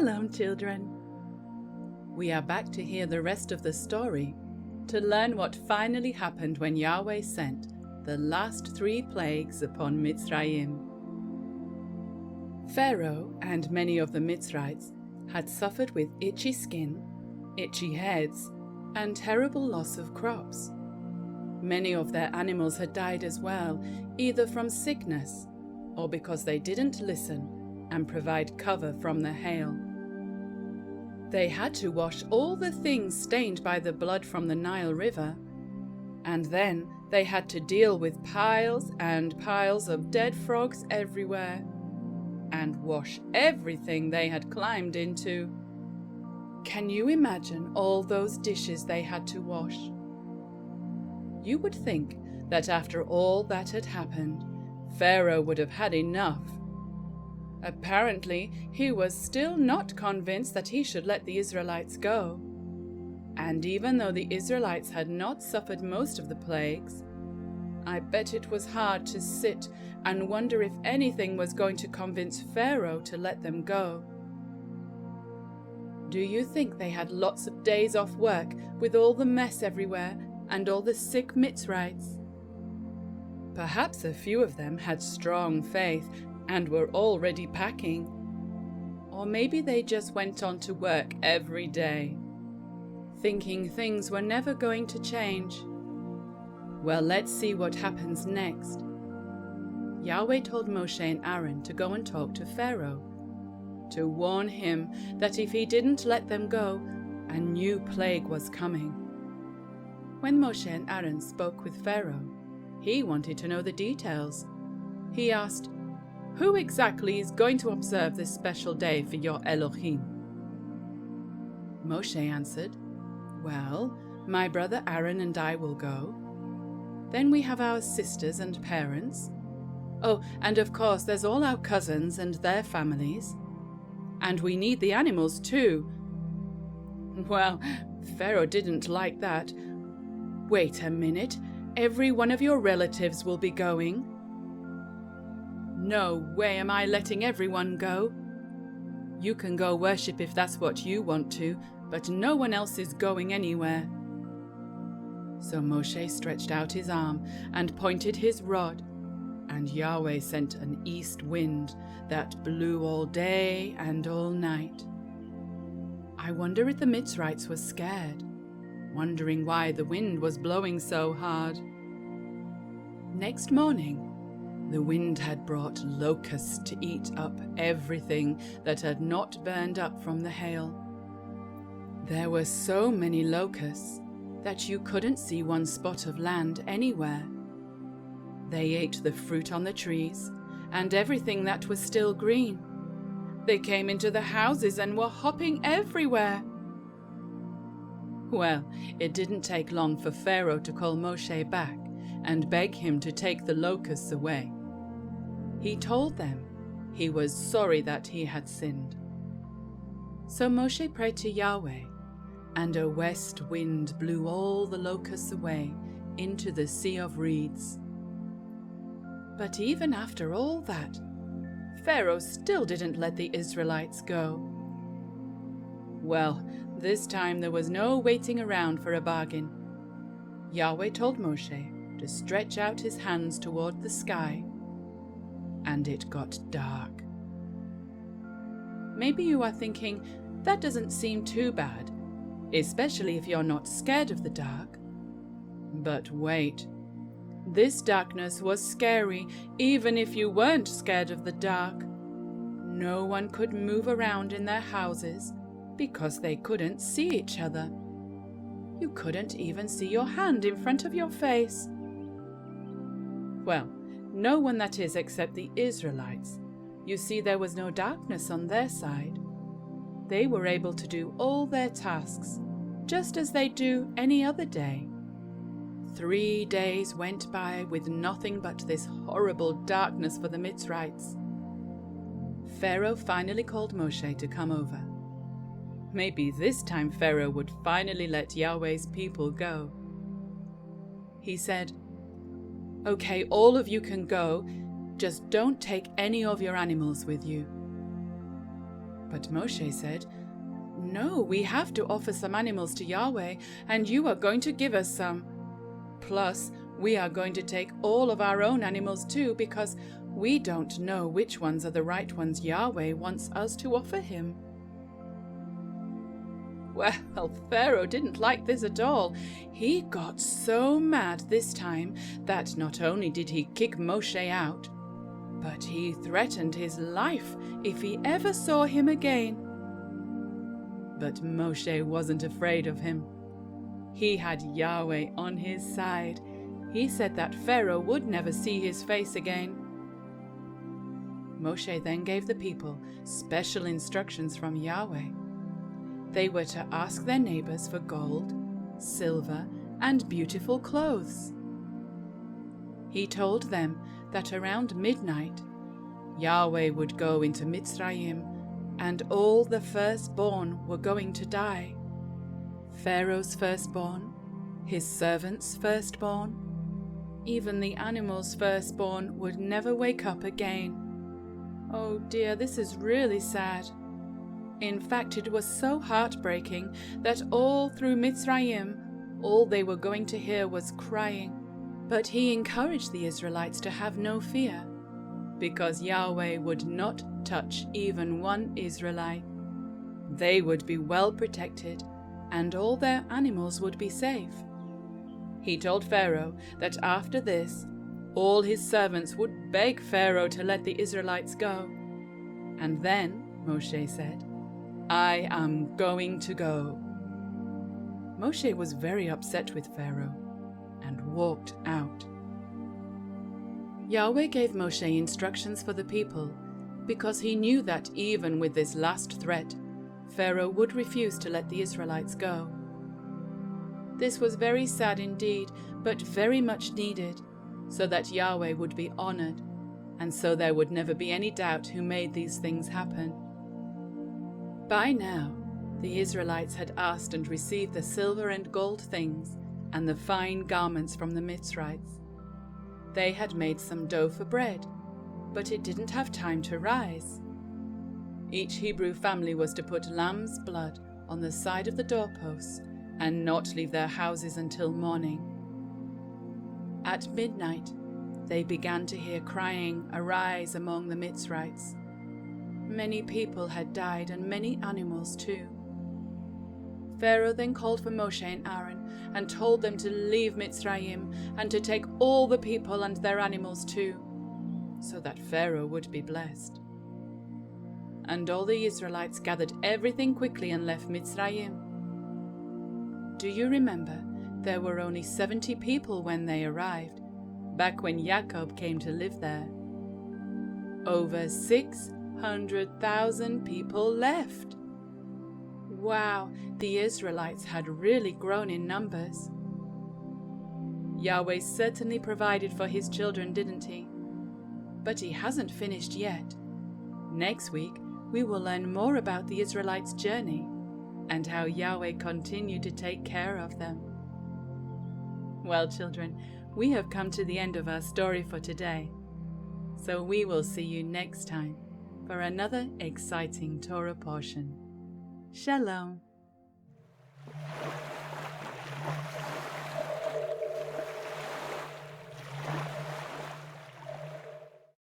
Shalom, children. We are back to hear the rest of the story, to learn what finally happened when Yahweh sent the last 3 plagues upon Mitzrayim. Pharaoh and many of the Mitzrites had suffered with itchy skin, itchy heads, and terrible loss of crops. Many of their animals had died as well, either from sickness or because they didn't listen and provide cover from the hail. They had to wash all the things stained by the blood from the Nile River, and then they had to deal with piles and piles of dead frogs everywhere, and wash everything they had climbed into. Can you imagine all those dishes they had to wash? You would think that after all that had happened, Pharaoh would have had enough. Apparently, he was still not convinced that he should let the Israelites go. And even though the Israelites had not suffered most of the plagues, I bet it was hard to sit and wonder if anything was going to convince Pharaoh to let them go. Do you think they had lots of days off work with all the mess everywhere and all the sick Mitzrites? Perhaps a few of them had strong faith and were already packing. Or maybe they just went on to work every day, thinking things were never going to change. Well, let's see what happens next. Yahweh told Moshe and Aaron to go and talk to Pharaoh, to warn him that if he didn't let them go, a new plague was coming. When Moshe and Aaron spoke with Pharaoh, he wanted to know the details. He asked, "Who exactly is going to observe this special day for your Elohim?" Moshe answered, "Well, my brother Aaron and I will go. Then we have our sisters and parents. Oh, and of course there's all our cousins and their families. And we need the animals too." Well, Pharaoh didn't like that. "Wait a minute, every one of your relatives will be going?" "No way am I letting everyone go. You can go worship if that's what you want to, but no one else is going anywhere." So Moshe stretched out his arm and pointed his rod, and Yahweh sent an east wind that blew all day and all night. I wonder if the Mitzrites were scared, wondering why the wind was blowing so hard. Next morning, the wind had brought locusts to eat up everything that had not burned up from the hail. There were so many locusts that you couldn't see one spot of land anywhere. They ate the fruit on the trees and everything that was still green. They came into the houses and were hopping everywhere. Well, it didn't take long for Pharaoh to call Moshe back and beg him to take the locusts away. He told them he was sorry that he had sinned. So Moshe prayed to Yahweh, and a west wind blew all the locusts away into the Sea of Reeds. But even after all that, Pharaoh still didn't let the Israelites go. Well, this time there was no waiting around for a bargain. Yahweh told Moshe to stretch out his hands toward the sky, and it got dark. Maybe you are thinking, that doesn't seem too bad, especially if you're not scared of the dark. But wait, this darkness was scary even if you weren't scared of the dark. No one could move around in their houses because they couldn't see each other. You couldn't even see your hand in front of your face. Well, no one, that is, except the Israelites. You see, there was no darkness on their side. They were able to do all their tasks, just as they do any other day. 3 days went by with nothing but this horrible darkness for the Mitzrites. Pharaoh finally called Moshe to come over. Maybe this time Pharaoh would finally let Yahweh's people go. He said, "Okay, all of you can go, just don't take any of your animals with you." But Moshe said, "No, we have to offer some animals to Yahweh, and you are going to give us some. Plus, we are going to take all of our own animals too, because we don't know which ones are the right ones Yahweh wants us to offer him." Well, Pharaoh didn't like this at all. He got so mad this time that not only did he kick Moshe out, but he threatened his life if he ever saw him again. But Moshe wasn't afraid of him. He had Yahweh on his side. He said that Pharaoh would never see his face again. Moshe then gave the people special instructions from Yahweh. They were to ask their neighbors for gold, silver, and beautiful clothes. He told them that around midnight, Yahweh would go into Mitzrayim, and all the firstborn were going to die. Pharaoh's firstborn, his servants' firstborn, even the animals' firstborn would never wake up again. Oh dear, this is really sad. In fact, it was so heartbreaking that all through Mitzrayim, all they were going to hear was crying. But he encouraged the Israelites to have no fear, because Yahweh would not touch even one Israelite. They would be well protected, and all their animals would be safe. He told Pharaoh that after this, all his servants would beg Pharaoh to let the Israelites go. And then, Moshe said, "I am going to go." Moshe was very upset with Pharaoh and walked out. Yahweh gave Moshe instructions for the people because he knew that even with this last threat, Pharaoh would refuse to let the Israelites go. This was very sad indeed, but very much needed, so that Yahweh would be honored, and so there would never be any doubt who made these things happen. By now, the Israelites had asked and received the silver and gold things and the fine garments from the Mitzrites. They had made some dough for bread, but it didn't have time to rise. Each Hebrew family was to put lamb's blood on the side of the doorposts and not leave their houses until morning. At midnight, they began to hear crying arise among the Mitzrites. Many people had died, and many animals too. Pharaoh then called for Moshe and Aaron and told them to leave Mitzrayim and to take all the people and their animals too, so that Pharaoh would be blessed. And all the Israelites gathered everything quickly and left Mitzrayim. Do you remember there were only 70 people when they arrived, back when Jacob came to live there? Over 600,000 people left. Wow, the Israelites had really grown in numbers. Yahweh certainly provided for his children, didn't he? But he hasn't finished yet. Next week, we will learn more about the Israelites' journey and how Yahweh continued to take care of them. Well, children, we have come to the end of our story for today. So we will see you next time for another exciting Torah portion. Shalom.